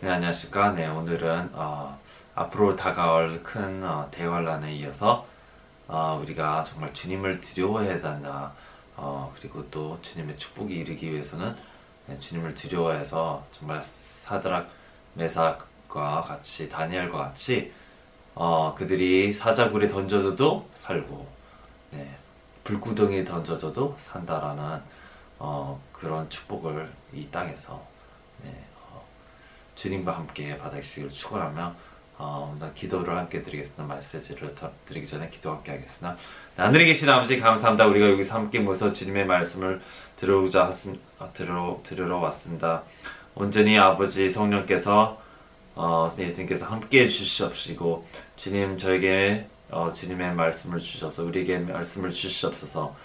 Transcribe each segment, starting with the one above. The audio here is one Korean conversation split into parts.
네, 안녕하십니까. 네, 오늘은 앞으로 다가올 큰 대환란에 이어서 우리가 정말 주님을 두려워해야 된다. 그리고 또 주님의 축복이 이르기 위해서는 주님을 두려워해서 정말 사드락, 메삭과 같이 다니엘과 같이 그들이 사자굴에 던져져도 살고 불구덩이에 던져져도 산다라는 그런 축복을 이 땅에서 주님과 함께 받으시기를 축원하며 오늘 기도를 함께 드리겠습니다. 메시지를 드리기 전에 기도 함께 하겠습니다. 하늘에 계신 아버지 감사합니다. 우리가 여기서 함께 모여서 주님의 말씀을 들으러 왔습니다. 온전히 아버지 성령께서 예수님께서 함께 해주시옵시고 주님 저에게 주님의 말씀을 주시옵소서. 우리에게 말씀을 주시옵소서.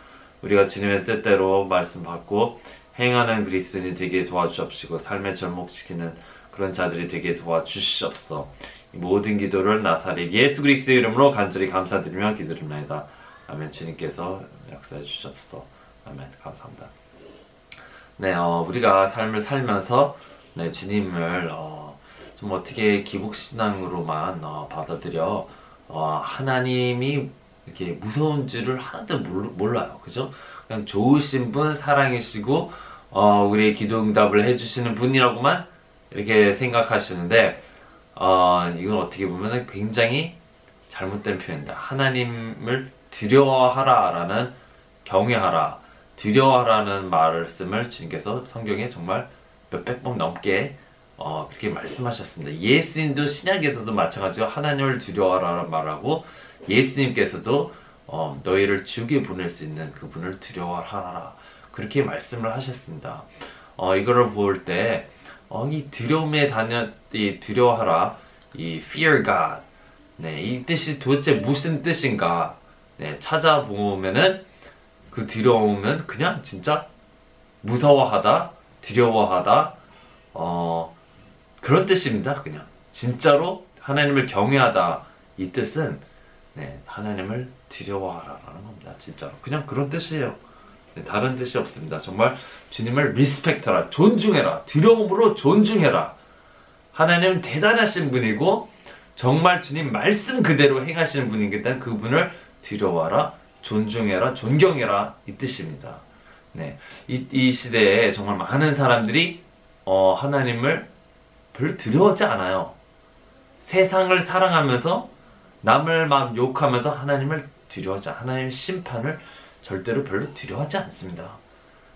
우리가 주님의 뜻대로 말씀 받고 행하는 그리스도인이 되게 도와주옵시고 삶에 접목시키는 그런 자들이 되게 도와주시옵소서. 모든 기도를 나사렛 예수 그리스도의 이름으로 간절히 감사드리며 기도드립니다. 아멘. 주님께서 역사해 주시옵소서. 아멘. 감사합니다. 네, 우리가 삶을 살면서 주님을 좀 어떻게 기복신앙으로만 받아들여 하나님이 이렇게 무서운 줄을 하나도 몰라요. 그죠? 그냥 좋으신 분, 사랑이시고 우리의 기도 응답을 해주시는 분이라고만 이렇게 생각하시는데 이건 어떻게 보면 굉장히 잘못된 표현이다. 하나님을 두려워하라 라는 경외하라, 두려워하라는 말씀을 주님께서 성경에 정말 몇백 번 넘게 그렇게 말씀하셨습니다. 예수님도 신약에서도 마찬가지로 하나님을 두려워하라는 말하고 예수님께서도 너희를 지옥에 보낼 수 있는 그분을 두려워하라 그렇게 말씀을 하셨습니다. 이거를 볼 때 이 두려움에 이 두려워하라, 이 fear God, 이 뜻이 도대체 무슨 뜻인가? 찾아보면은 그 두려움은 그냥 진짜 무서워하다, 두려워하다, 그런 뜻입니다. 그냥 진짜로 하나님을 경외하다 이 뜻은 하나님을 두려워하라라는 겁니다. 진짜로 그냥 그런 뜻이에요. 다른 뜻이 없습니다. 정말 주님을 리스펙트하라, 존중해라, 두려움으로 존중해라. 하나님은 대단하신 분이고 정말 주님 말씀 그대로 행하시는 분이기 때문에 그분을 두려워하라, 존중해라, 존경해라 이 뜻입니다. 이 시대에 정말 많은 사람들이 하나님을 별로 두려워하지 않아요. 세상을 사랑하면서 남을 막 욕하면서 하나님을 두려워하지 않아요. 하나님의 심판을 절대로 별로 두려워하지 않습니다.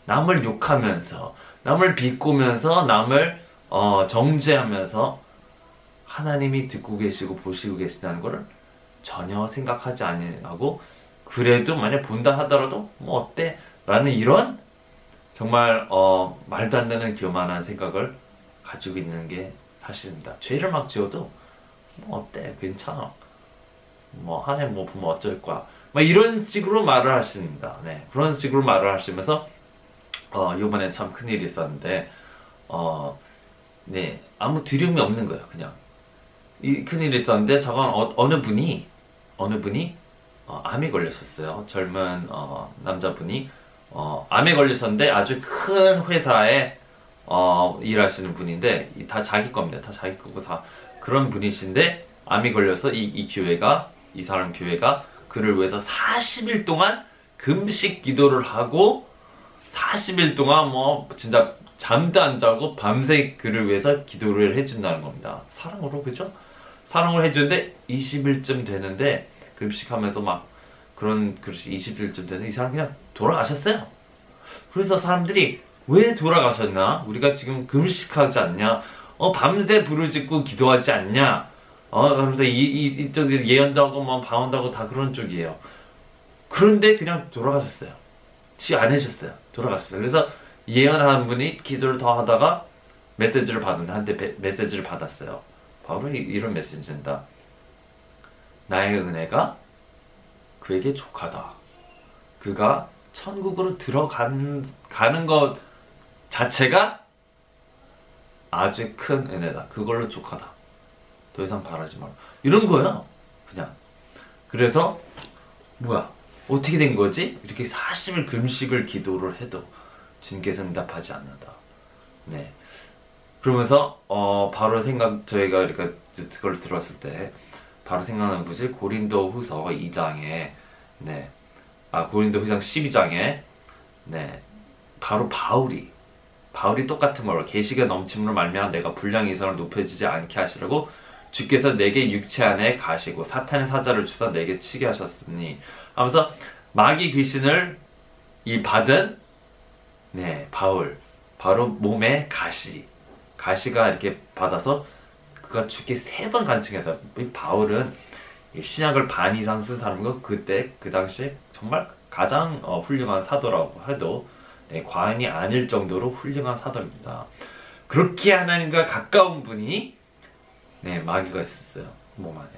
남을 욕하면서, 남을 비꼬면서, 남을 정죄하면서 하나님이 듣고 계시고 보시고 계신다는 것을 전혀 생각하지 아니하고 그래도 만약 본다 하더라도 뭐 어때? 라는 이런 정말 말도 안 되는 교만한 생각을 가지고 있는 게 사실입니다. 죄를 막 지어도 뭐 어때? 괜찮아. 뭐 하나님 뭐 보면 어쩔 거야. 막 이런 식으로 말을 하십니다. 그런 식으로 말을 하시면서 이번에 참 큰일이 있었는데 아무 두려움이 없는 거예요. 그냥 이 큰일이 있었는데 저건 어느 분이 암에 걸렸었어요. 젊은 남자분이 암에 걸리셨는데 아주 큰 회사에 일하시는 분인데 다 자기 겁니다. 다 자기 거고 다 그런 분이신데 암이 걸려서 이 교회가 이 사람 교회가 그를 위해서 40일 동안 금식 기도를 하고 40일 동안 뭐 진짜 잠도 안 자고 밤새 그를 위해서 기도를 해준다는 겁니다. 사랑으로, 그죠? 사랑을 해주는데 20일쯤 되는데 금식하면서 막 그런 20일쯤 되는데 이 사람 그냥 돌아가셨어요. 그래서 사람들이 왜 돌아가셨나? 우리가 지금 금식하지 않냐? 밤새 부르짖고 기도하지 않냐? 그러면서 이쪽 예언도 하고 뭐 방언도 하고 다 그런 쪽이에요. 그런데 그냥 돌아가셨어요. 치유 안 해줬어요. 돌아가셨어요. 그래서 예언한 분이 기도를 더 하다가 메시지를 받았는데 한테 메시지를 받았어요. 바로 이런 메시지입니다. 나의 은혜가 그에게 족하다. 그가 천국으로 들어가는 것 자체가 아주 큰 은혜다. 그걸로 족하다. 더 이상 바라지 마라. 이런 거야. 그냥. 그래서 뭐야? 어떻게 된 거지? 이렇게 40일 금식을 기도를 해도 주님께서 응답하지 않는다. 그러면서 바로 저희가 이렇게 그걸 들었을 때 바로 생각나는 것이 고린도후서 2장에 고린도후서 12장에 바로 바울이 똑같은 말로 계시가 넘침으로 말미암아 내가 불량의 이상을 높여지지 않게 하시려고 주께서 내게 육체 안에 가시고 사탄의 사자를 주사 내게 치게 하셨으니 하면서 마귀 귀신을 받은 바울 바로 몸에 가시가 이렇게 받아서 그가 죽게 3번 간증해서 바울은 신약을 반 이상 쓴 사람이고 그때 그 당시에 정말 가장 훌륭한 사도라고 해도 과언이 아닐 정도로 훌륭한 사도입니다. 그렇게 하나님과 가까운 분이 마귀가 있었어요. 몸 안에.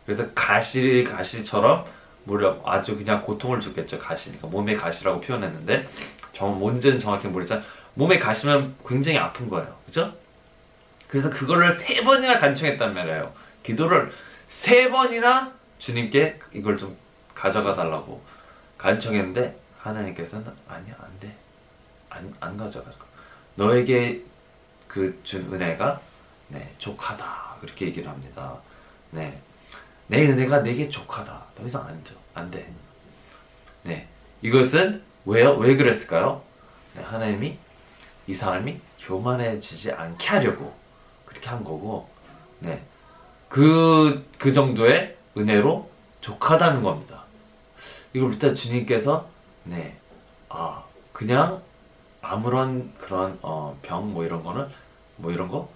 그래서 가시처럼 아주 그냥 고통을 줬겠죠. 가시니까 몸의 가시라고 표현했는데 뭔지는 정확히 모르지만 몸에 가시면 굉장히 아픈 거예요. 그죠? 그래서 그거를 3번이나 간청했단 말이에요. 기도를 3번이나 주님께 이걸 좀 가져가 달라고 간청했는데 하나님께서는 아니야, 안 돼. 안 가져가. 너에게 그 준 은혜가 족하다. 그렇게 얘기를 합니다. 내 은혜가 내게 족하다. 더 이상 안 돼. 이것은 왜요? 왜 그랬을까요? 하나님이 이 사람이 교만해지지 않게 하려고 그렇게 한 거고, 그 정도의 은혜로 족하다는 겁니다. 이걸 일단 주님께서 그냥 아무런 그런 병 이런 거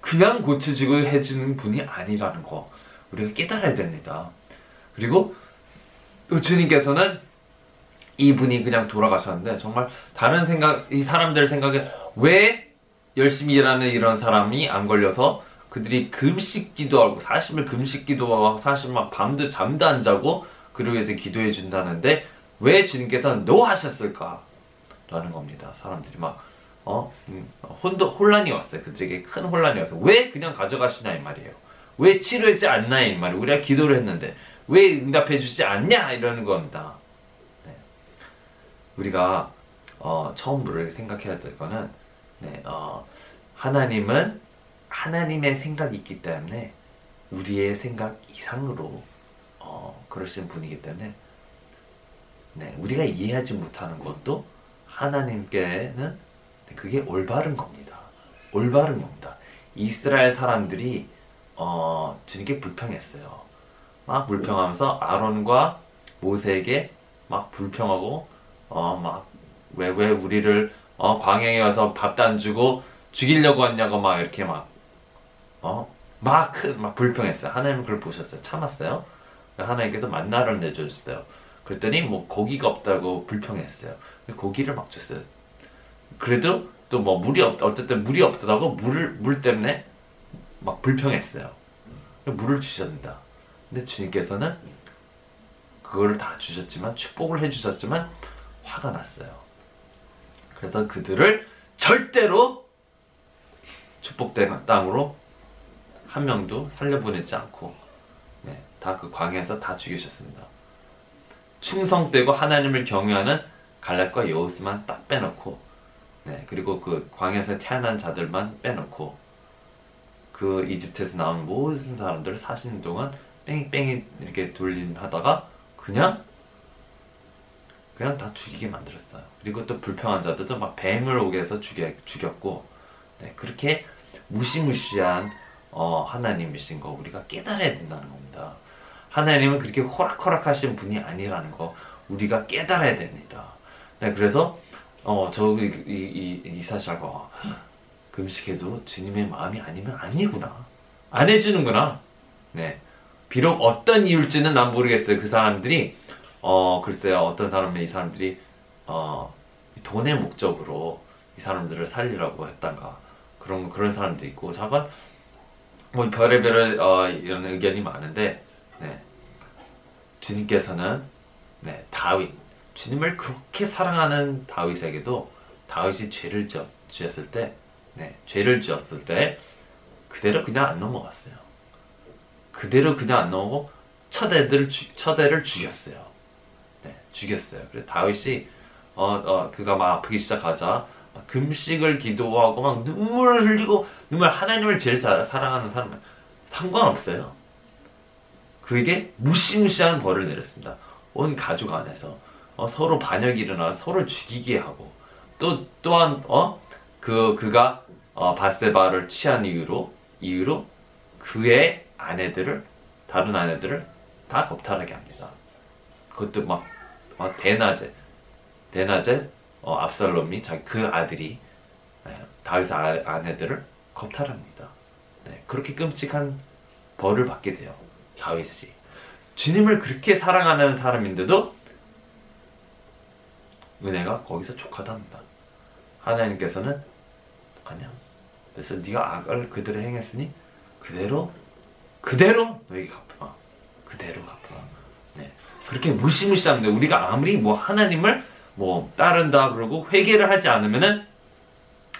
그냥 고쳐지고 해주는 분이 아니라는 거 우리가 깨달아야 됩니다. 그리고 또 주님께서는 이분이 그냥 돌아가셨는데 정말 다른 이 사람들 생각에 왜 열심히 일하는 이런 사람이 안 걸려서 그들이 금식 기도하고 40일 금식 기도하고 40일 막 밤도 잠도 안 자고 그러기 위해서 기도해 준다는데 왜 주님께서는 노 하셨을까? 라는 겁니다. 사람들이 막 혼란이 왔어요. 그들에게 큰 혼란이 왔어요. 왜 그냥 가져가시냐 이 말이에요. 왜 치료하지 않나 이 말이에요. 우리가 기도를 했는데 왜 응답해 주지 않냐 이러는 겁니다. 우리가 처음으로 생각해야 될 거는 하나님은 하나님의 생각이 있기 때문에 우리의 생각 이상으로 그러신 분이기 때문에 우리가 이해하지 못하는 것도 하나님께는 그게 올바른 겁니다. 올바른 겁니다. 이스라엘 사람들이 주님께 불평했어요. 막 불평하면서 아론과 모세에게 막 불평하고 왜 우리를 광야에 와서 밥도 안 주고 죽이려고 왔냐고 막 이렇게 막 불평했어요. 하나님은 그걸 보셨어요. 참았어요. 하나님께서 만나를 내주셨어요. 그랬더니 뭐 고기가 없다고 불평했어요. 고기를 막 줬어요. 그래도 또 뭐 어쨌든 물이 없다고 물 때문에 막 불평했어요. 물을 주셨다. 근데 주님께서는 그거를 다 주셨지만 축복을 해주셨지만 화가 났어요. 그래서 그들을 절대로 축복된 땅으로 한 명도 살려보내지 않고 다 그 광야에서 다 죽이셨습니다. 충성되고 하나님을 경외하는 갈렙과 여호수만 딱 빼놓고 그리고 그 광야에서 태어난 자들만 빼놓고 그 이집트에서 나온 모든 사람들을 40년 동안 뺑뺑이 이렇게 돌림하다가 그냥 다 죽이게 만들었어요. 그리고 또 불평한 자들도 막 뱀을 오게 해서 죽였고 그렇게 무시무시한 하나님이신 거 우리가 깨달아야 된다는 겁니다. 하나님은 그렇게 호락호락하신 분이 아니라는 거 우리가 깨달아야 됩니다. 그래서 이 사실과 금식해도 주님의 마음이 아니면 아니구나. 안 해주는구나. 비록 어떤 이유일지는 난 모르겠어요. 그 사람들이 글쎄요. 어떤 사람은 이 사람들이 돈의 목적으로 이 사람들을 살리라고 했단가 그런 사람도 있고 잠깐 뭐 별의별 이런 의견이 많은데 주님께서는 다윗 주님을 그렇게 사랑하는 다윗에게도 다윗이 죄를 지었을 때 그대로 그냥 안 넘어갔어요. 그대로 그냥 안 넘어가고 처대를 죽였어요. 죽였어요. 그래서 다윗이 그가 막 아프기 시작하자 막 금식을 기도하고 막 눈물을 흘리고 정말 하나님을 제일 사랑하는 사람은 상관없어요. 그에게 무시무시한 벌을 내렸습니다. 온 가족 안에서 서로 반역이 일어나 서로 죽이게 하고 또한 그가 바세바를 취한 이유로 그의 다른 아내들을 다 겁탈하게 합니다. 그것도 막 대낮에 압살롬이 그 아들이 다윗의 아내들을 겁탈합니다. 네, 그렇게 끔찍한 벌을 받게 돼요. 다윗이 주님을 그렇게 사랑하는 사람인데도 은혜가 거기서 족하답니다. 하나님께서는 아니야. 그래서 네가 악을 그대로 행했으니 그대로 너에게 갚아. 그대로 갚아. 네. 그렇게 무시무시합니다. 우리가 아무리 하나님을 따른다 그러고 회개를 하지 않으면은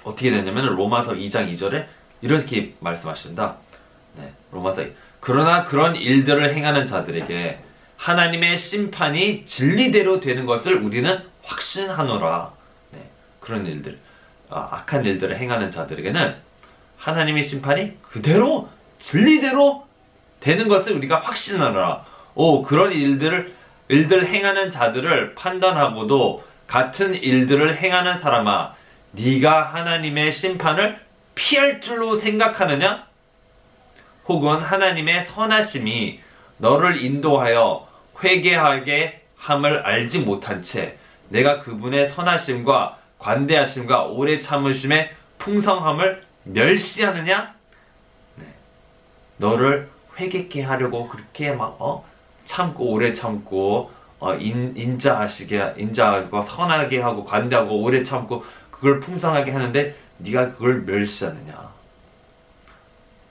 어떻게 되냐면 로마서 2장 2절에 이렇게 말씀하신다. 네. 로마서 2. 그러나 그런 일들을 행하는 자들에게 하나님의 심판이 진리대로 되는 것을 우리는 확신하노라. 네. 그런 일들, 악한 일들을 행하는 자들에게는 하나님의 심판이 그대로 진리대로 되는 것을 우리가 확신하노라. 그런 일들 행하는 자들을 판단하고도 같은 일들을 행하는 사람아, 네가 하나님의 심판을 피할 줄로 생각하느냐? 혹은 하나님의 선하심이 너를 인도하여 회개하게 함을 알지 못한 채 내가 그분의 선하심과 관대하심과 오래 참으심의 풍성함을 멸시하느냐? 네. 너를 회개케 하려고 그렇게 참고 오래 참고 인자하고 선하게 하고 관대하고 오래 참고 그걸 풍성하게 하는데 네가 그걸 멸시하느냐?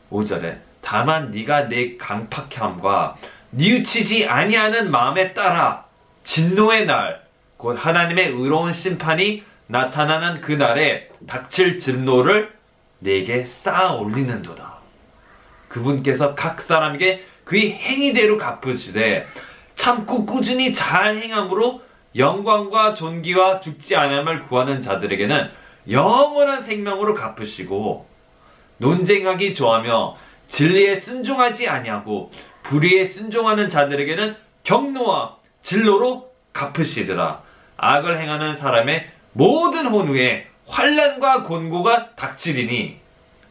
5절에 다만 네가 내 강팍함과 뉘우치지 아니하는 마음에 따라 진노의 날 곧 하나님의 의로운 심판이 나타나는 그 날에 닥칠 진노를 내게 쌓아 올리는도다. 그분께서 각 사람에게 그의 행위대로 갚으시되 참고 꾸준히 잘 행함으로 영광과 존귀와 죽지 않음을 구하는 자들에게는 영원한 생명으로 갚으시고 논쟁하기 좋아하며 진리에 순종하지 아니하고 불의에 순종하는 자들에게는 경노와 진로로 갚으시리라. 악을 행하는 사람의 모든 혼후에 환난과 곤고가 닥치리니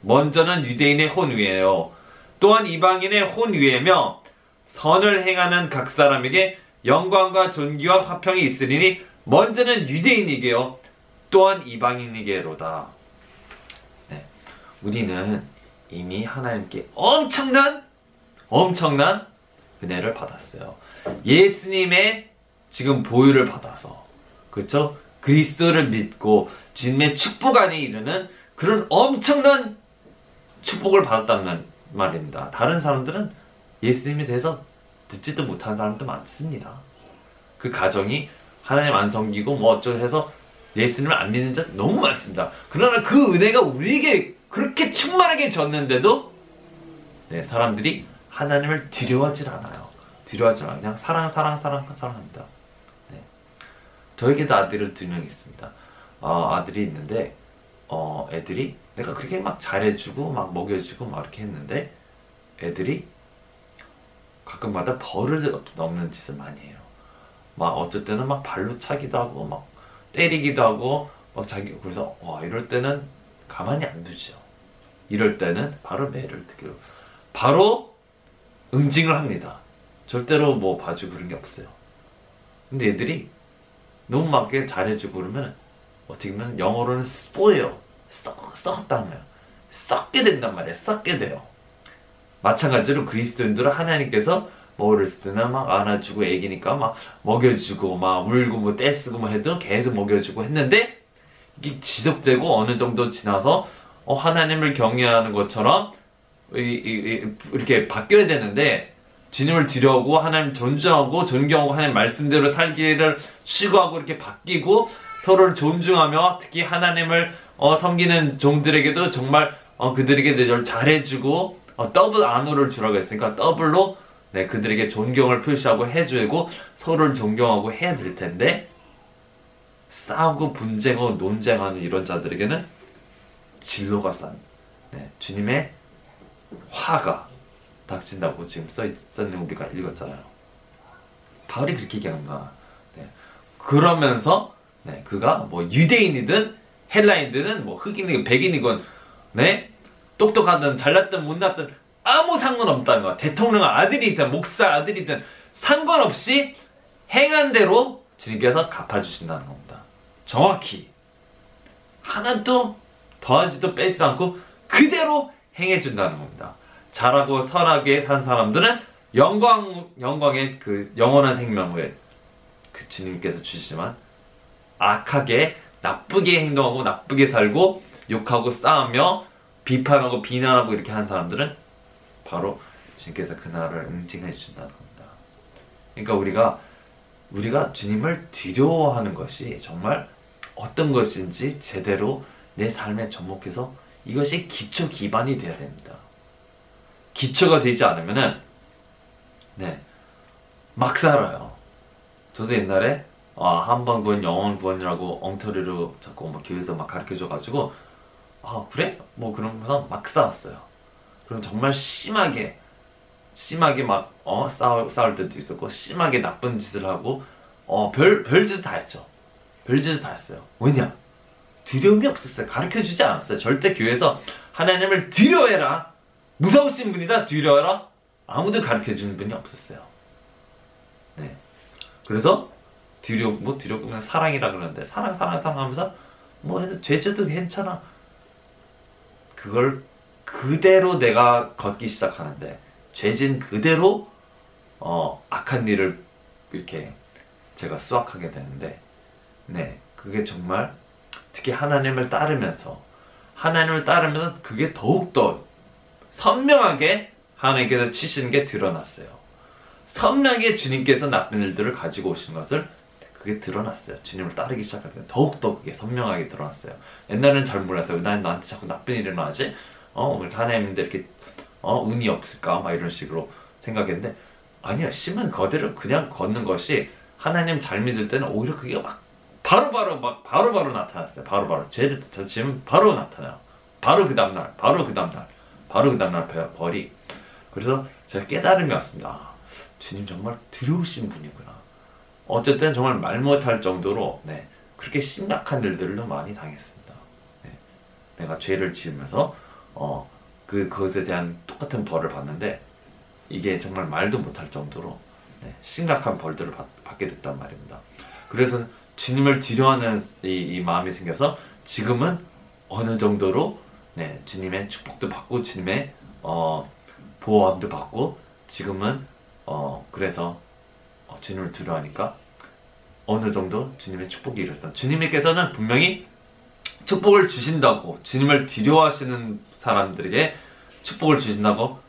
먼저는 유대인의 혼후예요. 또한 이방인의 혼후이며 선을 행하는 각 사람에게 영광과 존귀와 화평이 있으리니 먼저는 유대인이게요 또한 이방인이게로다. 네, 우리는 이미 하나님께 엄청난 은혜를 받았어요. 예수님의 지금 보혈을 받아서, 그렇죠? 그리스도를 믿고 주님의 축복 안에 이르는 그런 엄청난 축복을 받았단 말입니다. 다른 사람들은 예수님에 대해서 듣지도 못한 사람도 많습니다. 그 가정이 하나님 안 섬기고 어쩌고 해서 예수님을 안 믿는 자 너무 많습니다. 그러나 그 은혜가 우리에게 그렇게 충만하게 졌는데도 사람들이 하나님을 두려워하지 않아요. 그냥 사랑합니다. 네. 저에게도 아들이 2명 있습니다. 아들이 있는데 애들이 내가 그렇게 막 잘해주고 막 먹여주고 막 이렇게 했는데 애들이 가끔마다 버릇 없는 짓을 많이 해요. 막 어쩔 때는 막 발로 차기도 하고 막 때리기도 하고 막 그래서 이럴 때는 가만히 안 두죠. 이럴 때는 바로 매를 들고 바로 응징을 합니다. 절대로 봐주고 그런 게 없어요. 근데 애들이 너무 막 잘해주고 그러면 어떻게 보면 영어로는 spoil, 썩었다는 거예요. 썩게 된단 말이에요. 썩게 돼요. 마찬가지로 그리스도인들은 하나님께서 어렸을 때는 막 안아주고 애기니까 막 먹여주고 막 울고 떼쓰고 해도 계속 먹여주고 했는데 이게 지속되고 어느 정도 지나서 하나님을 경외하는 것처럼 이렇게 바뀌어야 되는데 주님을 두려워하고 하나님 존중하고 존경하고 하나님 말씀대로 살기를 추구하고 이렇게 바뀌고 서로를 존중하며 특히 하나님을 섬기는 종들에게도 정말 그들에게 잘해주고 더블 아노를 주라고 했으니까 더블로 그들에게 존경을 표시하고 해주고 서로를 존경하고 해야 될 텐데 싸우고 분쟁하고 논쟁하는 이런 자들에게는 진로가 싼, 주님의 화가 닥친다고 지금 써있는 우리가 읽었잖아요. 바울이 그렇게 얘기합니다. 그러면서 그가 뭐 유대인이든 헬라인이든 뭐 흑인이든 백인이건 똑똑하든 잘났든 못났든 아무 상관없다는 거야. 대통령 아들이든 목사 아들이든 상관없이 행한 대로 주님께서 갚아주신다는 겁니다. 정확히 하나도 더하지도 빼지도 않고 그대로 행해준다는 겁니다. 잘하고 선하게 산 사람들은 영광의 그 영원한 생명을 그 주님께서 주시지만, 악하게 나쁘게 행동하고 나쁘게 살고 욕하고 싸우며 비판하고 비난하고 이렇게 한 사람들은 바로 주님께서 그날을 응징해 주신다는 겁니다. 그러니까 우리가 주님을 두려워하는 것이 정말 어떤 것인지 제대로 내 삶에 접목해서 이것이 기초 기반이 되어야 됩니다. 기초가 되지 않으면은 막 살아요. 저도 옛날에 한번 구원 영원 구원이라고 엉터리로 자꾸 막 교회에서 막 가르쳐줘가지고 그래? 뭐 그러면서 막 싸웠어요. 그럼 정말 심하게 막 싸울 때도 있었고, 심하게 나쁜 짓을 하고 별짓을 다 했죠. 별짓을 다 했어요. 왜냐? 두려움이 없었어요. 가르쳐주지 않았어요. 절대 교회에서 하나님을 두려워해라, 무서우신 분이다, 두려워해라, 아무도 가르쳐주는 분이 없었어요. 그래서 두렵고 그냥 사랑이라 그러는데, 사랑 하면서 뭐 해도 죄져도 괜찮아, 그걸 그대로 내가 걷기 시작하는데, 죄진 그대로 악한 일을 이렇게 제가 수확하게 되는데, 그게 정말 특히 하나님을 따르면서 그게 더욱더 선명하게 하나님께서 치시는 게 드러났어요. 선명하게 주님께서 나쁜 일들을 가지고 오신 것을 그게 드러났어요. 주님을 따르기 시작할 때 더욱더 그게 선명하게 드러났어요. 옛날에는 잘 몰랐어요. 난 나한테 자꾸 나쁜 일이 일어나지? 이렇게 하나님인데 이렇게 운이 없을까? 막 이런 식으로 생각했는데, 아니야. 심은 그대로 그냥 걷는 것이, 하나님 잘 믿을 때는 오히려 그게 막 바로바로 나타났어요. 바로바로 죄를 지으면 바로 나타나요. 바로 그 다음날 벌이. 그래서 제가 깨달음이 왔습니다. 주님 정말 두려우신 분이구나. 어쨌든 정말 말 못할 정도로 그렇게 심각한 일들도 많이 당했습니다. 내가 죄를 지으면서 그것에 대한 똑같은 벌을 받는데, 이게 정말 말도 못할 정도로 심각한 벌들을 받게 됐단 말입니다. 그래서 주님을 두려워하는 이 마음이 생겨서 지금은 어느 정도로 주님의 축복도 받고 주님의 보호함도 받고, 지금은 그래서 주님을 두려워하니까 어느 정도 주님의 축복이 이뤘어요. 주님께서는 분명히 축복을 주신다고, 주님을 두려워하시는 사람들에게 축복을 주신다고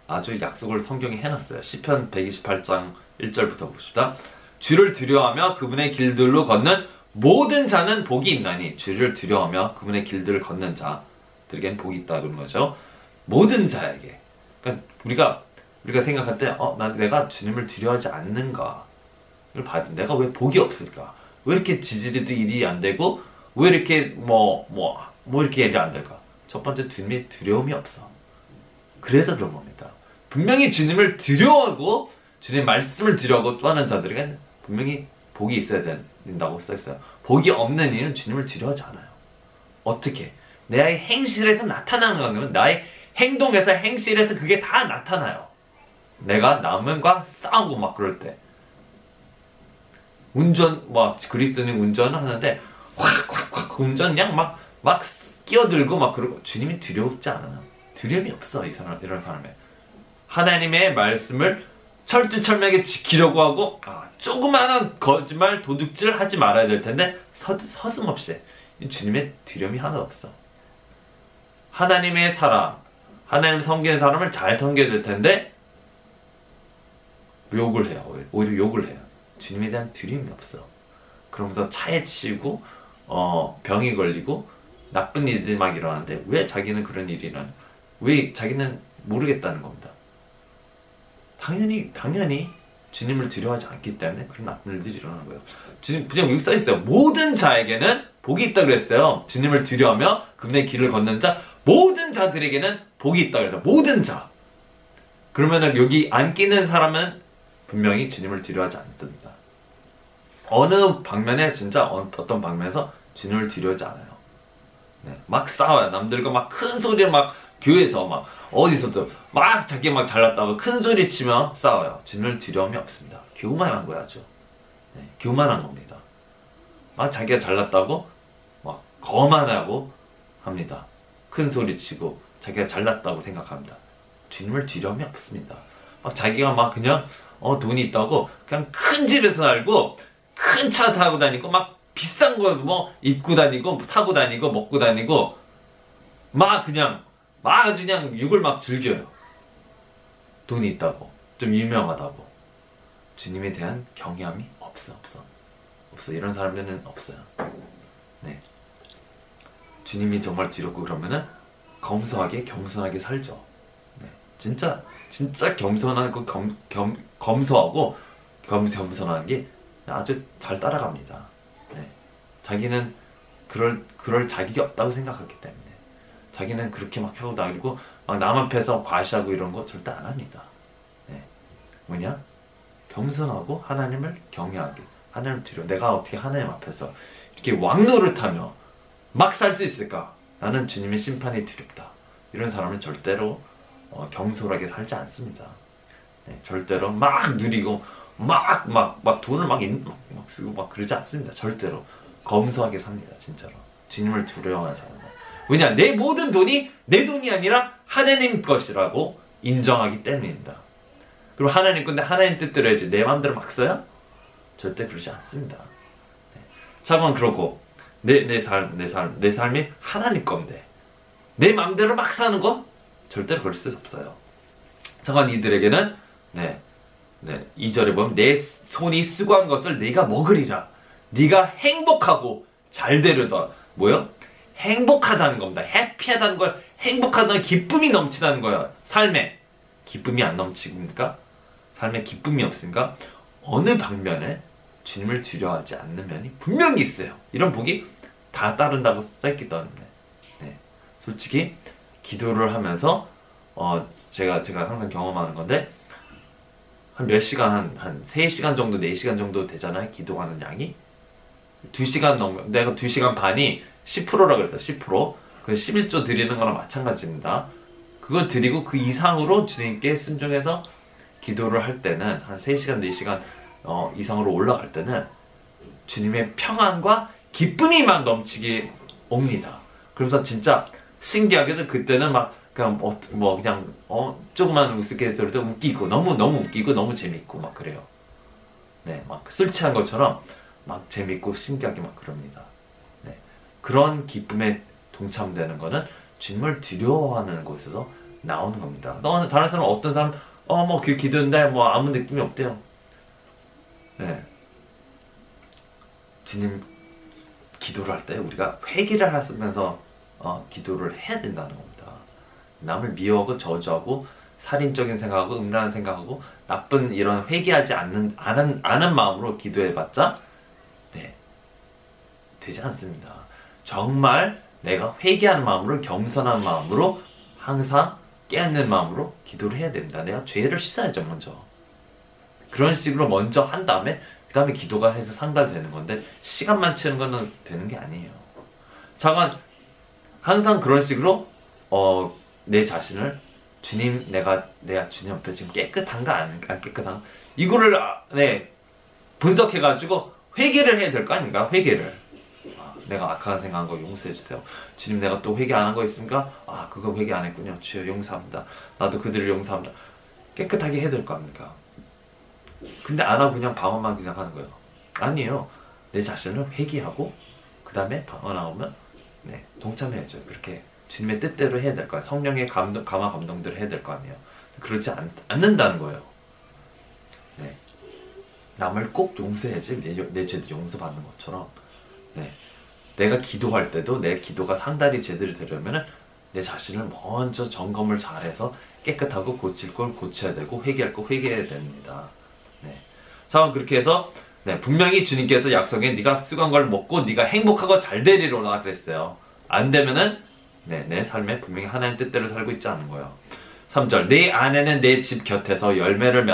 아주 약속을 성경에 해놨어요. 시편 128장 1절부터 봅시다. 주를 두려워하며 그분의 길들로 걷는 모든 자는 복이 있나니. 주를 두려워하며 그분의 길들을 걷는 자들에겐 복이 있다 그런 거죠. 모든 자에게. 그러니까 우리가 생각할 때 내가 주님을 두려워하지 않는가, 이걸 봐야 돼. 내가 왜 복이 없을까? 왜 이렇게 지지리도 일이 안 되고, 왜 이렇게 뭐 이렇게 일이 안 될까? 첫 번째, 주님의 두려움이 없어. 그래서 그런 겁니다. 분명히 주님을 두려워하고 주님의 말씀을 두려워하고 또 하는 자들에게 분명히 복이 있어야 된다고 써있어요. 복이 없는 이는 주님을 두려워하지 않아요. 어떻게? 나의 행실에서 나타나는 거면, 나의 행동에서 행실에서 그게 다 나타나요. 내가 남과 싸우고 막 그럴 때, 그리스도인 운전을 하는데 확 운전 그냥 막 끼어들고 막 그러고, 주님이 두렵지 않아요. 두려움이 없어. 이런 사람에 하나님의 말씀을 철두철미하게 지키려고 하고, 조그마한 거짓말 도둑질 하지 말아야 될 텐데 서슴없이 주님의 두려움이 하나도 없어. 하나님의 사람, 하나님 섬기는 사람을 잘 섬겨야 될 텐데 욕을 해요. 오히려 욕을 해요. 주님에 대한 두려움이 없어. 그러면서 차에 치이고 병이 걸리고 나쁜 일들이 막 일어나는데, 왜 자기는 그런 일이 일어나? 왜 자기는 모르겠다는 겁니다. 당연히 주님을 두려워하지 않기 때문에 그런 나쁜 일들이 일어나는 거예요. 주님 그냥 여기 써 있어요. 모든 자에게는 복이 있다 그랬어요. 주님을 두려워하며 금의 길을 걷는 자 모든 자들에게는 복이 있다 그랬어요. 모든 자. 그러면은 여기 안 끼는 사람은 분명히 주님을 두려워하지 않습니다. 어느 방면에 진짜 어떤 방면에서 주님을 두려워하지 않아요. 네, 막 싸워요. 남들과 막 큰 소리를 막 교회에서 막 어디서도 막 자기 막 잘났다고 큰 소리 치며 싸워요. 주님을 두려움이 없습니다. 교만한 거야 아주. 네, 교만한 겁니다. 막 자기가 잘났다고 막 거만하고 합니다. 큰 소리 치고 자기가 잘났다고 생각합니다. 주님을 두려움이 없습니다. 막 자기가 막 그냥 돈이 있다고 그냥 큰 집에서 살고 큰 차 타고 다니고 막 비싼 거 뭐 입고 다니고 사고 다니고 먹고 다니고 막 그냥 막 아주 그냥 욕을 막 즐겨요. 돈이 있다고 좀 유명하다고 주님에 대한 경외함이 없어. 이런 사람들은 없어요. 네. 주님이 정말 두렵고 그러면은 겸손하게 살죠. 네. 진짜 겸손하고 검소하고 겸손한 게 아주 잘 따라갑니다. 네. 자기는 그럴 자격이 없다고 생각하기 때문에 자기는 그렇게 막 하고 다니고 막 남 앞에서 과시하고 이런 거 절대 안 합니다. 네. 뭐냐? 겸손하고 하나님을 경외하게 하나님을 두려워. 내가 어떻게 하나님 앞에서 이렇게 왕노릇하며 막 살 수 있을까? 나는 주님의 심판이 두렵다. 이런 사람은 절대로 경솔하게 살지 않습니다. 네, 절대로 막 누리고 막 돈을 막 쓰고 막 그러지 않습니다. 절대로 검소하게 삽니다. 진짜로 주님을 두려워하는 사람은. 왜냐? 내 모든 돈이 내 돈이 아니라 하나님 것이라고 인정하기 때문입니다. 그리고 하나님 건데 하나님 뜻대로 해야지 내 마음대로 막 써요? 절대 그러지 않습니다. 네. 자건 그러고 내 삶이 하나님 건데 내 마음대로 막 사는 거 절대로 그럴 수 없어요. 자건 이들에게는 2절에 보면 내 손이 수고한 것을 네가 먹으리라. 네가 행복하고 잘 되려다. 뭐요? 행복하다는 겁니다. 해피하다는 걸 행복하다는 기쁨이 넘치다는 거예요. 삶에 기쁨이 안 넘치니까 삶에 기쁨이 없으니까 어느 방면에 주님을 두려워하지 않는 면이 분명히 있어요. 이런 복이 다 따른다고 써있기 때문에. 네. 솔직히 기도를 하면서 제가 항상 경험하는 건데 한 몇 시간 한 3시간 정도 4시간 정도 되잖아요. 기도하는 양이 2시간 넘으면 내가 2시간 반이 10%라 그랬어요. 10%. 그 11조 드리는 거랑 마찬가지입니다. 그거 드리고 그 이상으로 주님께 순종해서 기도를 할 때는 한 3시간 4시간 이상으로 올라갈 때는 주님의 평안과 기쁨이 막 넘치게 옵니다. 그러면서 진짜 신기하게도 그때는 막 그냥 그냥 조그만 우스갯소리도 웃기고 너무 웃기고 너무 재밌고 막 그래요. 네, 막 술 취한 것처럼 막 재밌고 신기하게 막 그럽니다. 네, 그런 기쁨에 동참되는 거는 주님을 두려워하는 곳에서 나오는 겁니다. 다른 사람 어떤 사람 기도했는데 뭐 아무 느낌이 없대요. 네, 주님 기도를 할 때 우리가 회개를 하면서 기도를 해야 된다는 겁니다. 남을 미워하고 저주하고 살인적인 생각하고 음란한 생각하고 나쁜 이런 회개하지 않는 마음으로 기도해봤자 되지 않습니다. 정말 내가 회개하는 마음으로 겸손한 마음으로 항상 깨닫는 마음으로 기도를 해야 됩니다. 내가 죄를 씻어야죠 먼저. 그런 식으로 먼저 한 다음에 그 다음에 기도가 해서 상달되는 건데 시간만 채우는 거는 되는 게 아니에요. 잠깐 항상 그런 식으로 내 자신을 주님 내가 주님 앞에 지금 깨끗한가 안 깨끗한가 이거를 분석해가지고 회개를 해야 될 거 아닌가. 회개를 내가 악한 생각한 거 용서해 주세요. 주님 내가 또 회개 안 한 거 있습니까? 그거 회개 안 했군요. 주여 용서합니다. 나도 그들을 용서합니다. 깨끗하게 해야 될 거 아닙니까? 근데 안 하고 그냥 방언만 그냥 하는 거예요. 아니에요. 내 자신을 회개하고 그 다음에 방언 나오면 동참해야죠. 그렇게 주님의 뜻대로 해야 될 거예요. 성령의 감화 감동대로 해야 될 거 아니에요. 그렇지 않는다는 거예요. 네. 남을 꼭 용서해야지 내 죄들 용서받는 것처럼. 네. 내가 기도할 때도 내 기도가 상달이 제대로 되려면 내 자신을 먼저 점검을 잘해서 깨끗하고 고칠 걸 고쳐야 되고 회개할 거 회개해야 됩니다. 네. 자, 그렇게 해서 네, 분명히 주님께서 약속에 네가 수고한 걸 먹고 네가 행복하고 잘 되리로라 그랬어요. 안 되면은 네, 내 삶에 분명히 하나님 뜻대로 살고 있지 않은 거예요. 3절 내 아내는 내 집 곁에서 열매를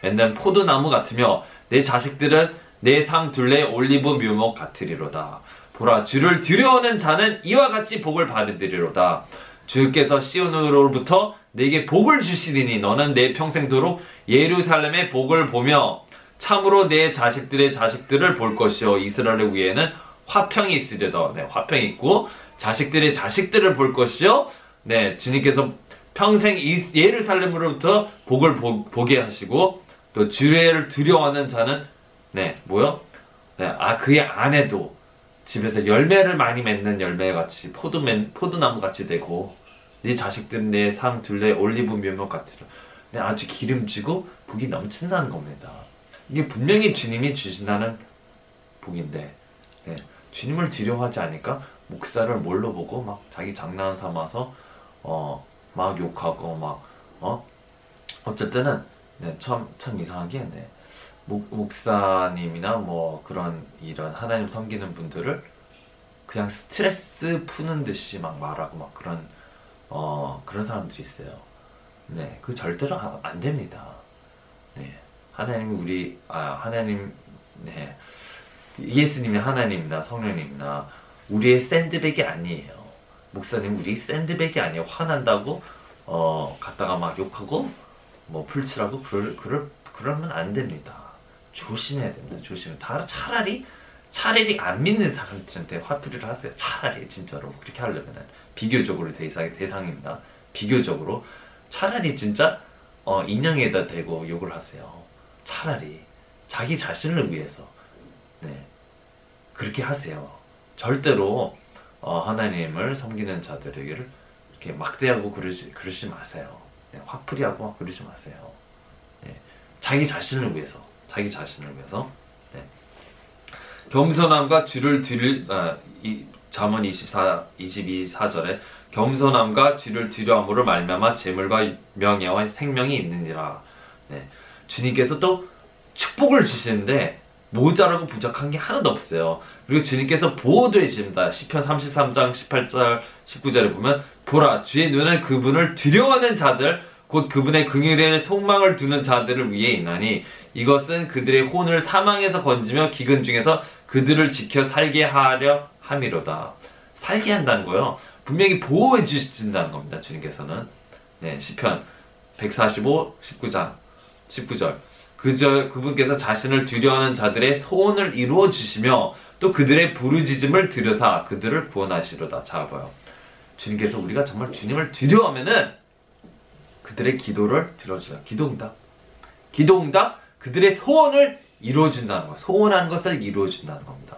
맺는 포도나무 같으며 내 자식들은 내 상 둘레 올리브 묘목 같으리로다. 보라 주를 두려워하는 자는 이와 같이 복을 받으리로다. 주께서 시온으로부터 내게 복을 주시리니 너는 내 평생도록 예루살렘의 복을 보며 참으로 내 자식들의 자식들을 볼 것이요 이스라엘 위에는 화평이 있으려다. 네, 화평이 있고 자식들의 자식들을 볼 것이요. 네, 주님께서 평생 예루살렘으로부터 복을 보게 하시고 또 주를 두려워하는 자는 네, 뭐요? 네, 그의 아내도 집에서 열매를 많이 맺는 열매같이 포도나무 같이 되고 네 자식들은 내 상 둘레 올리브 묘목 같으라. 네, 아주 기름지고 복이 넘친다는 겁니다. 이게 분명히 주님이 주신다는 복인데 네, 주님을 두려워하지 않으니까 목사를 뭘로 보고 막 자기 장난 삼아서 막 욕하고 어쨌든은 네, 참 이상하게 네. 목사님이나 뭐 이런 하나님 섬기는 분들을 그냥 스트레스 푸는 듯이 막 말하고 막 그런 사람들이 있어요. 네, 그 절대로 안 됩니다. 네, 하나님이 하나님, 네, 예수님이 하나님이나 성령님이나 우리의 샌드백이 아니에요. 목사님 우리 샌드백이 아니에요. 화난다고 갔다가 막 욕하고 뭐 풀칠하고 그러면 안 됩니다. 조심해야 됩니다. 차라리 안 믿는 사람들한테 화풀이를 하세요. 차라리 진짜로 그렇게 하려면은 비교적으로 대상입니다. 비교적으로 차라리 진짜 인형에다 대고 욕을 하세요. 차라리 자기 자신을 위해서 네, 그렇게 하세요. 절대로 하나님을 섬기는 자들에게 이렇게 막대하고 그러지 마세요. 네, 화풀이하고 그러지 마세요. 네, 자기 자신을 위해서 네. 겸손함과 주를 잠언 22:4절에 겸손함과 주를 두려움으로 말미암아 재물과 명예와 생명이 있느니라. 네, 주님께서 또 축복을 주시는데 모자라고 부족한 게 하나도 없어요. 그리고 주님께서 보호도 해주십니다. 시편 33장 18절 19절에 보면 보라 주의 눈은 그분을 두려워하는 자들 곧 그분의 긍휼에 소망을 두는 자들을 위해 있나니 이것은 그들의 혼을 사망에서 건지며 기근 중에서 그들을 지켜 살게 하려 함이로다. 살게 한다는 거요. 분명히 보호해 주신다는 겁니다. 주님께서는 네, 시편 145 19절 그분께서 자신을 두려워하는 자들의 소원을 이루어 주시며 또 그들의 부르짖음을 들으사 그들을 구원하시로다. 자 봐요. 주님께서 우리가 정말 주님을 두려워하면은 그들의 기도를 들어주다. 기도응답 그들의 소원을 이루어준다는 거. 소원하는 것을 이루어준다는 겁니다.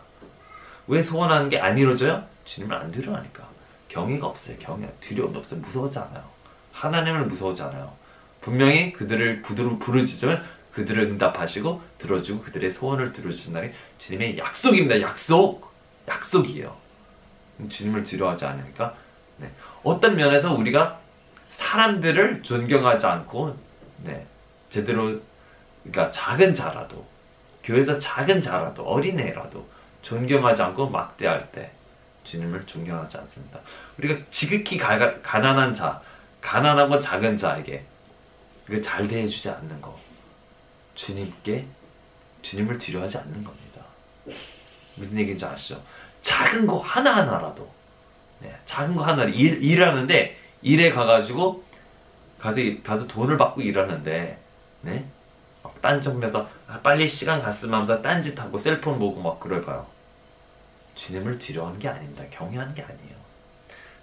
왜 소원하는 게 안 이루어져요? 주님을 안 두려워하니까. 경외가 없어요. 두려움도 없어요. 무서워하지 않아요. 하나님을 무서워하지 않아요. 분명히 그들을 부르짖으면 그들을 응답하시고 들어주고 그들의 소원을 들어주신다는 게 주님의 약속입니다. 약속이에요. 주님을 두려워하지 않으니까 네. 어떤 면에서 우리가 사람들을 존경하지 않고 네, 제대로 그러니까 작은 자라도 교회에서 작은 자라도 어린애라도 존경하지 않고 막대할 때 주님을 존경하지 않습니다. 우리가 지극히 가난한 자, 가난하고 작은 자에게 잘 대해주지 않는 거 주님을 두려워하지 않는 겁니다. 무슨 얘기인지 아시죠? 작은 거 하나하나라도 네, 작은 거 하나를 일하는데 일에 가서 돈을 받고 일하는데 네? 딴짓하면서 빨리 시간 갔으면 하면서 딴짓하고 셀폰 보고 막 그럴까요? 주님을 두려워하는 게 아닙니다. 경외하는 게 아니에요.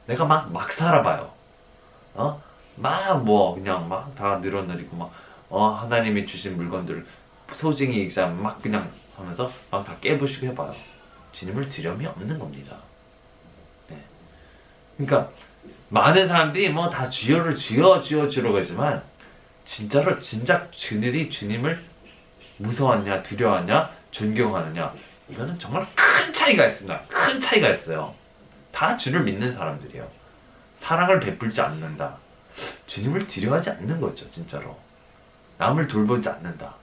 내가 막 살아봐요. 그냥 막 다 늘어내리고 하나님이 주신 물건들을 소중히 막 그냥 하면서 막 다 깨부시고 해봐요. 주님을 두려움이 없는 겁니다. 네. 그러니까 많은 사람들이 다 주여라고 하지만 진짜 그들이 주님을 무서워하냐 두려워하냐 존경하느냐 이거는 정말 큰 차이가 있습니다. 큰 차이가 있어요. 다 주를 믿는 사람들이에요. 사랑을 베풀지 않는다. 주님을 두려워하지 않는 거죠. 진짜로 남을 돌보지 않는다.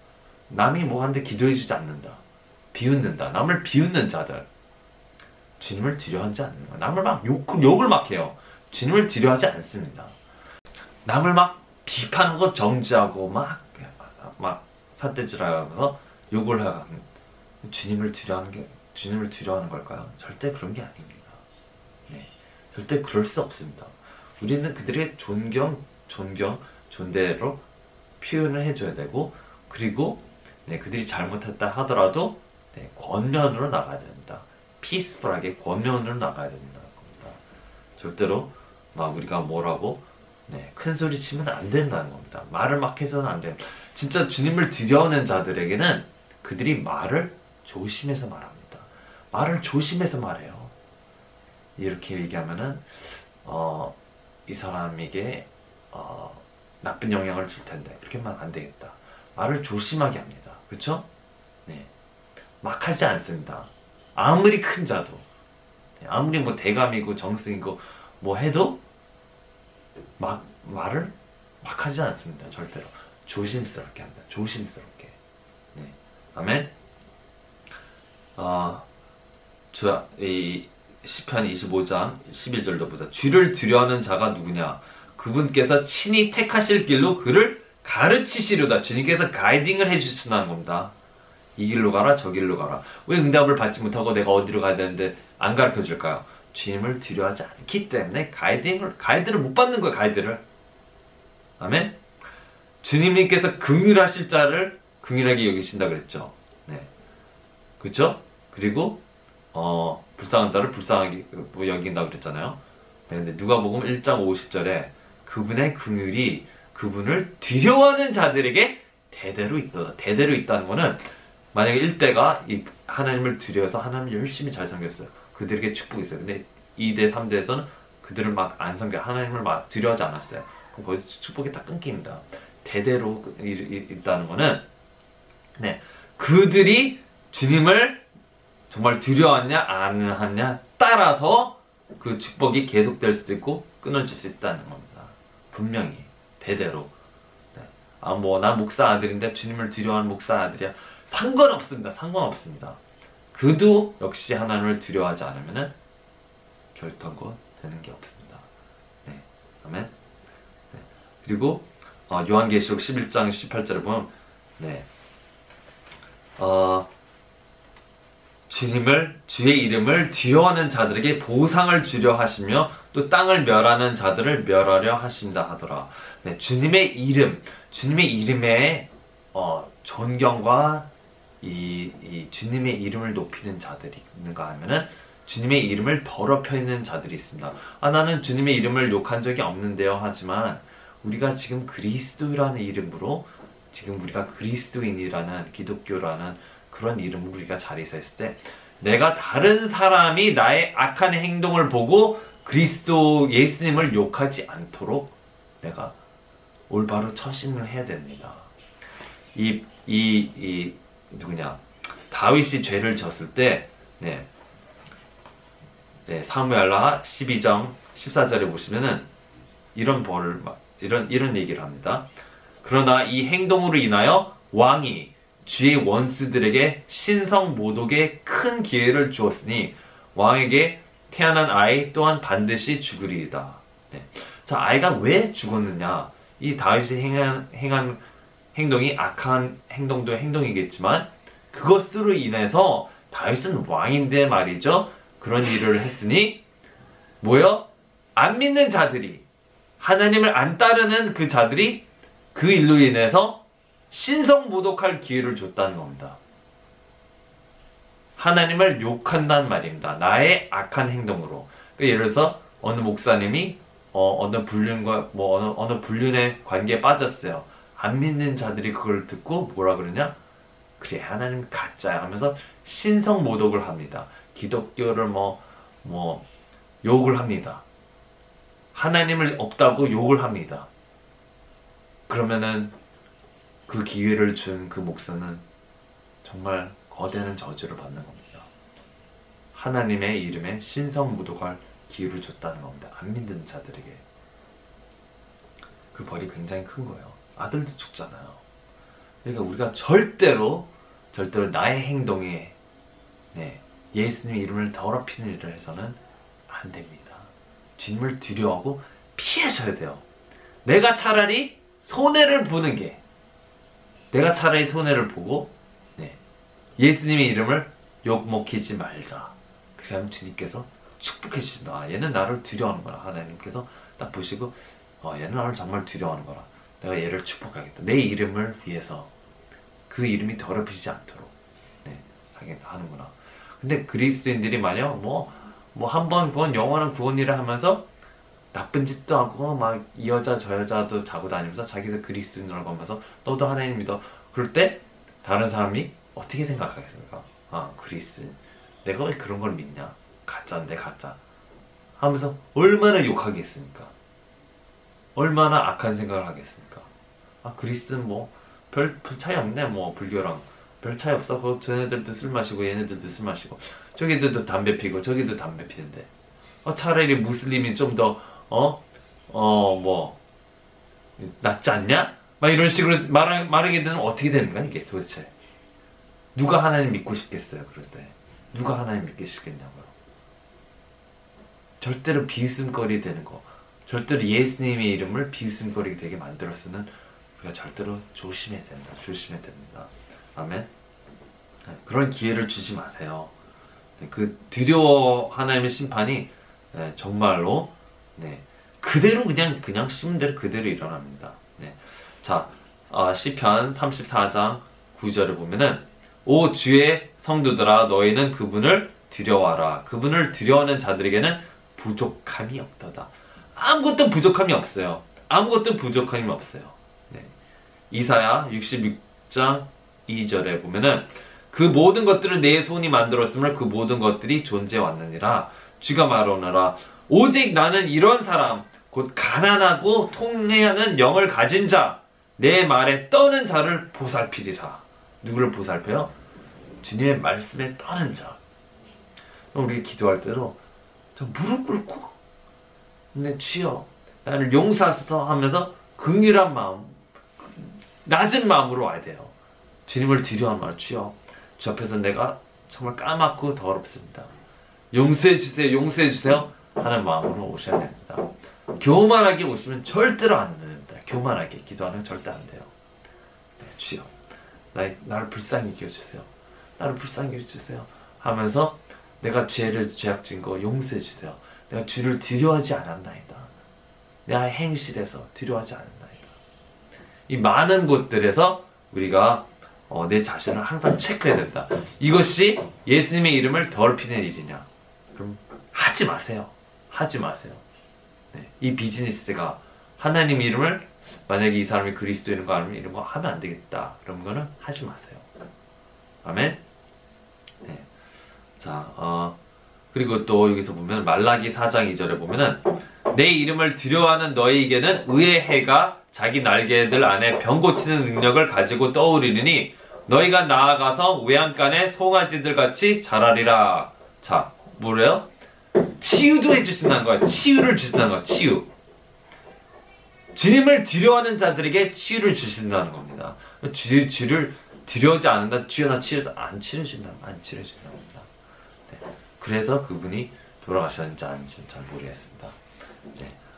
남이 뭐 하는데 기도해주지 않는다. 비웃는다. 남을 비웃는 자들. 주님을 두려워하지 않는 거야. 남을 막 욕을 막 해요. 주님을 두려워하지 않습니다. 남을 막 비판하고 정지하고 막 삿대질하면서 욕을 하고 주님을 두려워하는 걸까요? 절대 그런 게 아닙니다. 네, 절대 그럴 수 없습니다. 우리는 그들의 존대로 표현을 해줘야 되고, 그리고 네, 그들이 잘못했다 하더라도 네, 권면으로 나가야 됩니다. 피스풀하게 권면으로 나가야 됩니다. 절대로 막 우리가 뭐라고 네, 큰 소리 치면 안 된다는 겁니다. 말을 막 해서는 안 돼요. 진짜 주님을 두려워하는 자들에게는 그들이 말을 조심해서 말합니다. 말을 조심해서 말해요. 이렇게 얘기하면은 이 사람에게 나쁜 영향을 줄 텐데 그렇게 말하면 안 되겠다. 말을 조심하게 합니다. 그렇죠? 네, 막 하지 않습니다. 아무리 큰 자도, 아무리 뭐 대감이고 정승이고 뭐 해도 말을 막 하지 않습니다. 절대로. 조심스럽게 합니다. 조심스럽게. 네. 아멘. 이 시편 25장 11절도 보자. 주를 두려워하는 자가 누구냐? 그분께서 친히 택하실 길로 그를 가르치시려다. 주님께서 가이딩을 해주신다는 겁니다. 이 길로 가라, 저 길로 가라. 왜 응답을 받지 못하고 내가 어디로 가야 되는데 안 가르쳐 줄까요? 주님을 두려워하지 않기 때문에 가이드를 못 받는 거예요, 가이드를. 아멘? 주님께서 긍휼하실 자를 긍휼하게 여기신다 그랬죠. 네. 그렇죠? 그리고 불쌍한 자를 불쌍하게 여긴다 그랬잖아요. 네, 근데 누가복음 1장 50절에 그분의 긍휼이 그분을 두려워하는 자들에게 대대로 있다. 대대로 있다는 거는 만약에 1대가 하나님을 두려워서 하나님을 열심히 잘 섬겼어요. 그들에게 축복이 있어요. 근데 2대, 3대에서는 그들을 막 안 섬겨. 하나님을 막 두려워하지 않았어요. 그럼 거기서 축복이 다 끊깁니다. 대대로 있다는 거는 네, 그들이 주님을 정말 두려워하냐 안 하냐 따라서 그 축복이 계속될 수도 있고 끊어질 수 있다는 겁니다. 분명히 대대로. 네. 나 목사 아들인데 주님을 두려워하는 목사 아들이야. 상관없습니다. 상관없습니다. 그도 역시 하나님을 두려워하지 않으면 결단코 되는 게 없습니다. 네. 아멘. 네. 그리고 요한계시록 11장 18절에 보면 네. 주의 이름을 두려워하는 자들에게 보상을 주려 하시며 또 땅을 멸하는 자들을 멸하려 하신다 하더라. 네, 주님의 이름에 존경과 이 주님의 이름을 높이는 자들이 있는가 하면은 주님의 이름을 더럽혀 있는 자들이 있습니다. 나는 주님의 이름을 욕한 적이 없는데요. 하지만 우리가 지금 그리스도라는 이름으로 지금 우리가 그리스도인이라는 기독교라는 그런 이름으로 우리가 자리에서 있을 때 내가 다른 사람이 나의 악한 행동을 보고 그리스도 예수님을 욕하지 않도록 내가 올바로 처신을 해야 됩니다. 누구냐? 다윗이 죄를 졌을 때, 네, 사무엘하 12장 14절에 보시면은 이런 얘기를 합니다. 그러나 이 행동으로 인하여 왕이 주의 원수들에게 신성모독의 큰 기회를 주었으니 왕에게 태어난 아이 또한 반드시 죽으리이다. 네. 자, 아이가 왜 죽었느냐? 이 다윗이 행한 행동이 악한 행동이겠지만 그것으로 인해서 다윗은 왕인데 말이죠. 그런 일을 했으니 뭐요? 안 믿는 자들이, 하나님을 안 따르는 그 자들이 그 일로 인해서 신성모독할 기회를 줬다는 겁니다. 하나님을 욕한다는 말입니다. 나의 악한 행동으로. 그러니까 예를 들어서 어느 목사님이 어느 불륜의 관계에 빠졌어요. 안 믿는 자들이 그걸 듣고 뭐라 그러냐? 그래, 하나님 가짜야 하면서 신성모독을 합니다. 기독교를 욕을 합니다. 하나님을 없다고 욕을 합니다. 그러면은 그 기회를 준 그 목사는 정말 거대한 저주를 받는 겁니다. 하나님의 이름에 신성모독할 기회를 줬다는 겁니다. 안 믿는 자들에게. 그 벌이 굉장히 큰 거예요. 아들도 죽잖아요. 그러니까 우리가 절대로 나의 행동에 예수님 이름을 더럽히는 일을 해서는 안 됩니다. 주님을 두려워하고 피하셔야 돼요. 내가 차라리 손해를 보는 게, 내가 차라리 손해를 보고 예수님의 이름을 욕먹히지 말자. 그러면 주님께서 축복해 주신다. 얘는 나를 두려워하는구나. 하나님께서 딱 보시고 얘는 나를 정말 두려워하는구나. 내가 얘를 축복하겠다. 내 이름을 위해서 그 이름이 더럽히지 않도록 하는구나. 근데 그리스도인들이 만약 한 번 구원, 영원한 구원 일을 하면서 나쁜 짓도 하고 막 이 여자 저 여자도 자고 다니면서 자기도 그리스도인이라고 하면서 너도 하나님 믿어. 그럴 때 다른 사람이 어떻게 생각하겠습니까? 아, 그리스도인, 내가 왜 그런 걸 믿냐? 가짜인데 가짜 하면서 얼마나 욕하겠습니까? 얼마나 악한 생각을 하겠습니까? 아, 그리스도는 별 차이 없네. 불교랑 별 차이 없어. 쟤네들도 술 마시고 얘네들도 술 마시고 저기들도 담배 피고 저기도 담배 피는데 차라리 무슬림이 좀 더 낫지 않냐? 막 이런 식으로 말하게 되면 어떻게 되는 거야 이게 도대체? 누가 하나님 믿고 싶겠어요? 그럴 때 누가 하나님 믿고 싶겠냐고요? 절대로 비웃음거리 되는 거, 절대로 예수님의 이름을 비웃음거리 되게 만들어서는 우리가 절대로 조심해야 된다. 조심해야 됩니다. 아멘. 그런 기회를 주지 마세요. 그 두려워 하나님의 심판이 정말로 그대로 그냥 심은 대로 그대로 일어납니다. 자, 시편 34장 9절을 보면은 오 주의 성도들아 너희는 그분을 두려워하라. 그분을 두려워하는 자들에게는 부족함이 없도다. 아무것도 부족함이 없어요. 아무것도 부족함이 없어요. 이사야 66장 2절에 보면은 그 모든 것들을 내 손이 만들었으므로 그 모든 것들이 존재해 왔느니라. 주가 말하노라. 오직 나는 이런 사람 곧 가난하고 통회하는 영을 가진 자, 내 말에 떠는 자를 보살피리라. 누구를 보살펴요? 주님의 말씀에 떠는 자. 우리 기도할 때로 무릎 꿇고 주여 나를 용서하소서 하면서 긍휼한 마음, 낮은 마음으로 와야 돼요. 주님을 두려워하는 마음. 주여 주 앞에서 내가 정말 까맣고 더럽습니다. 용서해 주세요. 용서해 주세요 하는 마음으로 오셔야 됩니다. 교만하게 오시면 절대로 안 됩니다. 교만하게 기도하는 건 절대 안 돼요. 주여 나를 불쌍히 여겨주세요. 나를 불쌍히 여겨주세요 하면서 내가 죄악 지은 거 용서해 주세요. 내가 주를 두려워하지 않았나이다. 내 행실에서 두려워하지 않았나이다. 이 많은 곳들에서 우리가 내 자신을 항상 체크해야 된다. 이것이 예수님의 이름을 더럽히는 일이냐? 그럼 하지 마세요. 하지 마세요. 이 비즈니스가 하나님 이름을 만약에 이 사람이 그리스도인인 거 아니면 이런 거 하면 안 되겠다. 그런 거는 하지 마세요. 아멘. 자, 그리고 또 여기서 보면 말라기 4장 2절에 보면은 내 이름을 두려워하는 너희에게는 의의 해가 자기 날개들 안에 병 고치는 능력을 가지고 떠오르니 너희가 나아가서 외양간의 송아지들 같이 자라리라. 자, 뭐래요? 치유도 해주신다는 거야. 치유를 주신다는 거야. 치유. 주님을 두려워하는 자들에게 치유를 주신다는 겁니다. 주를 두려워하지 않는다. 주여 나 치유해서 안 치료해준다. 안 치료해준답니다. 그래서 그분이 돌아가셨는지 아닌지는 잘 모르겠습니다.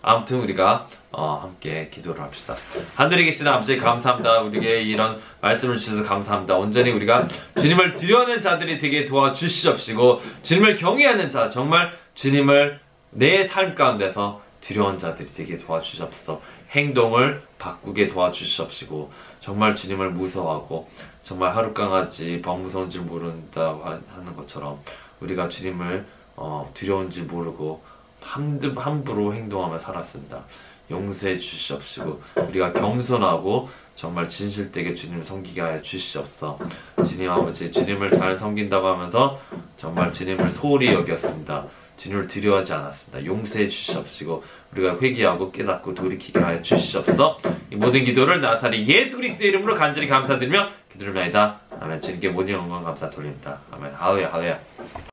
아무튼 우리가 함께 기도를 합시다. 하늘에 계시는 아버지 감사합니다. 우리에게 이런 말씀을 주셔서 감사합니다. 온전히 우리가 주님을 두려워하는 자들이 되게 도와주시옵시고 주님을 경외하는 자, 정말 주님을 내 삶 가운데서 두려운 자들이 되게 도와주시옵소서. 행동을 바꾸게 도와주시옵시고 정말 주님을 무서워하고 정말 하룻강아지 범무서운 줄 모른다 하는 것처럼 우리가 주님을 두려운 줄 모르고 함부로 행동하며 살았습니다. 용서해 주시옵시고 우리가 겸손하고 정말 진실되게 주님을 섬기게 하여 주시옵소서. 주님 아버지, 주님을 잘 섬긴다고 하면서 정말 주님을 소홀히 여겼습니다. 주님을 두려워하지 않았습니다. 용서해 주시옵시고 우리가 회개하고 깨닫고 돌이키게 하여 주시옵소서. 이 모든 기도를 나사렛 예수 그리스도의 이름으로 간절히 감사드리며 기도를 합니다. 아멘. 주님께 모든 영광 감사 돌립니다. 아멘. 할렐루야 할렐루야.